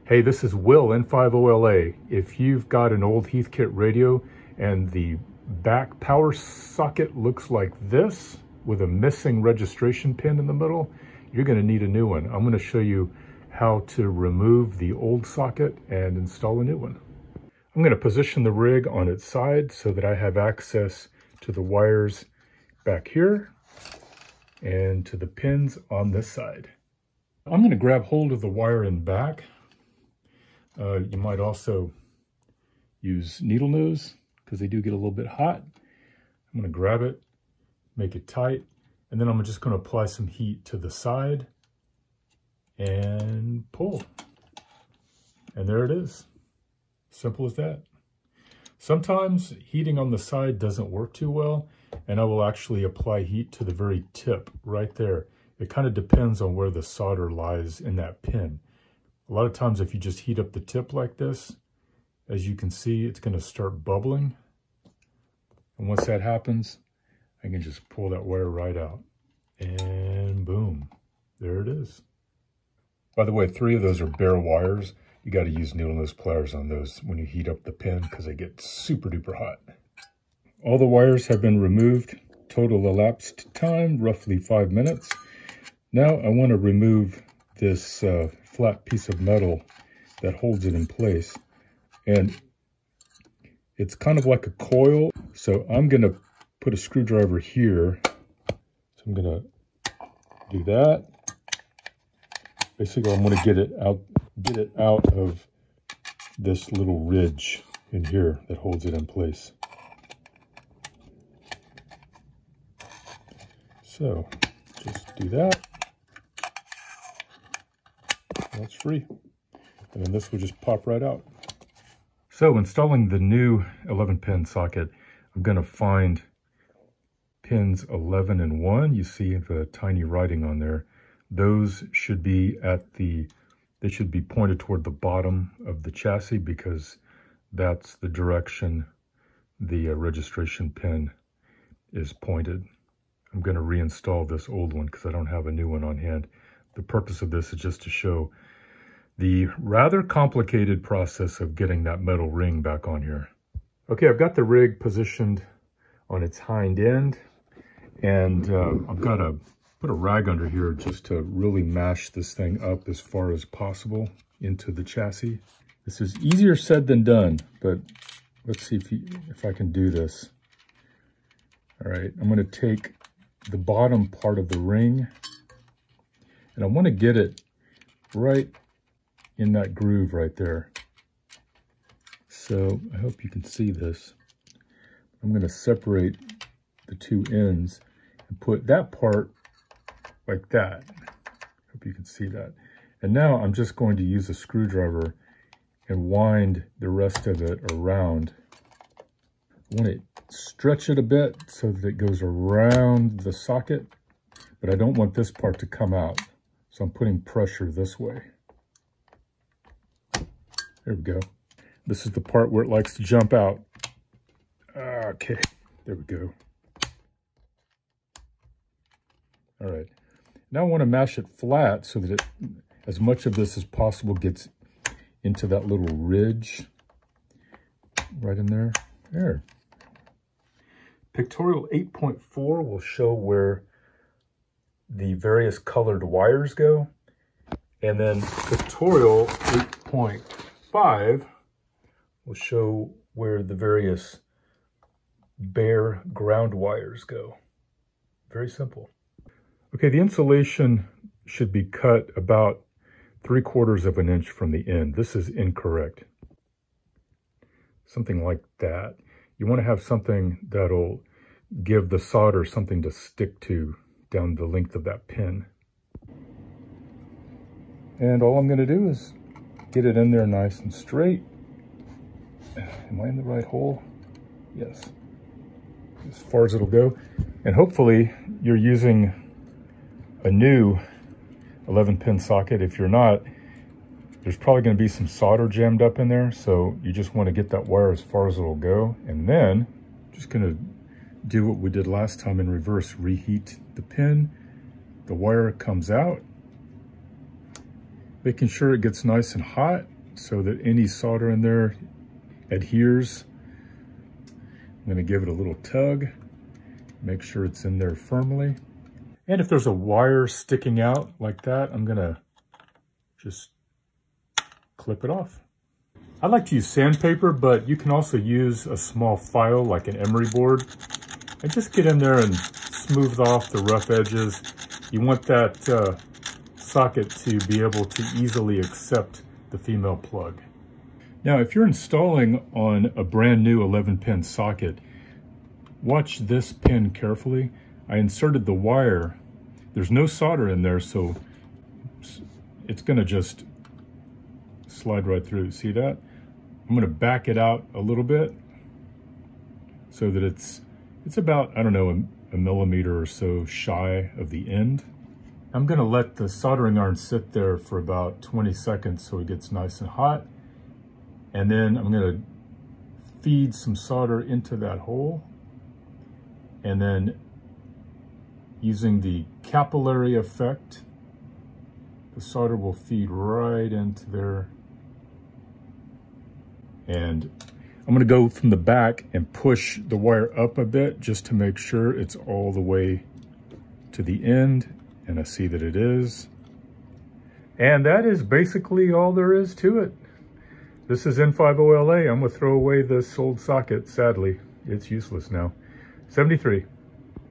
Hey, this is Will, N5OLA. If you've got an old Heathkit radio and the back power socket looks like this with a missing registration pin in the middle, you're going to need a new one. I'm going to show you how to remove the old socket and install a new one. I'm going to position the rig on its side so that I have access to the wires back here and to the pins on this side. I'm going to grab hold of the wire in back. You might also use needle nose because they do get a little bit hot. I'm going to grab it, make it tight, and then I'm just going to apply some heat to the side and pull. And there it is. Simple as that. Sometimes heating on the side doesn't work too well, and I will actually apply heat to the very tip right there. It kind of depends on where the solder lies in that pin. A lot of times if you just heat up the tip like this, as you can see, it's going to start bubbling. And once that happens, I can just pull that wire right out. And boom, there it is. By the way, 3 of those are bare wires. You got to use needle nose pliers on those when you heat up the pin because they get super duper hot. All the wires have been removed. Total elapsed time, roughly 5 minutes. Now I want to remove this flat piece of metal that holds it in place. And it's kind of like a coil. So I'm going to put a screwdriver here. So I'm going to do that. Basically, I'm going to get it out of this little ridge in here that holds it in place. So just do that. That's free. And then this will just pop right out. So installing the new 11-pin socket, I'm going to find pins 11 and 1. You see the tiny writing on there. Those should be they should be pointed toward the bottom of the chassis because that's the direction the registration pin is pointed. I'm going to reinstall this old one because I don't have a new one on hand. The purpose of this is just to show the rather complicated process of getting that metal ring back on here. Okay, I've got the rig positioned on its hind end, and I've got to put a rag under here just to really mash this thing up as far as possible into the chassis. This is easier said than done, but let's see if I can do this. All right, I'm going to take the bottom part of the ring, and I want to get it right in that groove right there. So I hope you can see this. I'm going to separate the 2 ends and put that part like that. Hope you can see that. And now I'm just going to use a screwdriver and wind the rest of it around. I want to stretch it a bit so that it goes around the socket, but I don't want this part to come out. So I'm putting pressure this way. There we go. This is the part where it likes to jump out. Okay, there we go. All right. Now I want to mash it flat so that as much of this as possible gets into that little ridge right in there. There. Pictorial 8.4 will show where the various colored wires go. And then pictorial 8.5 will show where the various bare ground wires go. Very simple. Okay, the insulation should be cut about 3/4 of an inch from the end. This is incorrect. Something like that. You want to have something that'll give the solder something to stick to down the length of that pin. And all I'm going to do is get it in there nice and straight. Am I in the right hole? Yes. As far as it'll go. And hopefully you're using a new 11-pin socket. If you're not, there's probably going to be some solder jammed up in there. So you just want to get that wire as far as it'll go. And then just going to do what we did last time in reverse. Reheat the pin. The wire comes out. Making sure it gets nice and hot. so that any solder in there adheres. I'm gonna give it a little tug, make sure it's in there firmly. And if there's a wire sticking out like that, I'm gonna just clip it off. I like to use sandpaper, but you can also use a small file like an emery board and just get in there and smooth off the rough edges. You want that socket to be able to easily accept the female plug. Now, if you're installing on a brand new 11-pin socket, watch this pin carefully. I inserted the wire. There's no solder in there, so it's gonna just slide right through. See that? I'm gonna back it out a little bit so that it's about, I don't know, a millimeter or so shy of the end. I'm gonna let the soldering iron sit there for about 20 seconds so it gets nice and hot. And then I'm gonna feed some solder into that hole. And then using the capillary effect, the solder will feed right into there. And I'm gonna go from the back and push the wire up a bit just to make sure it's all the way to the end. And I see that it is. And that is basically all there is to it. This is N50LA. I'm gonna throw away this old socket, sadly. It's useless now. 73.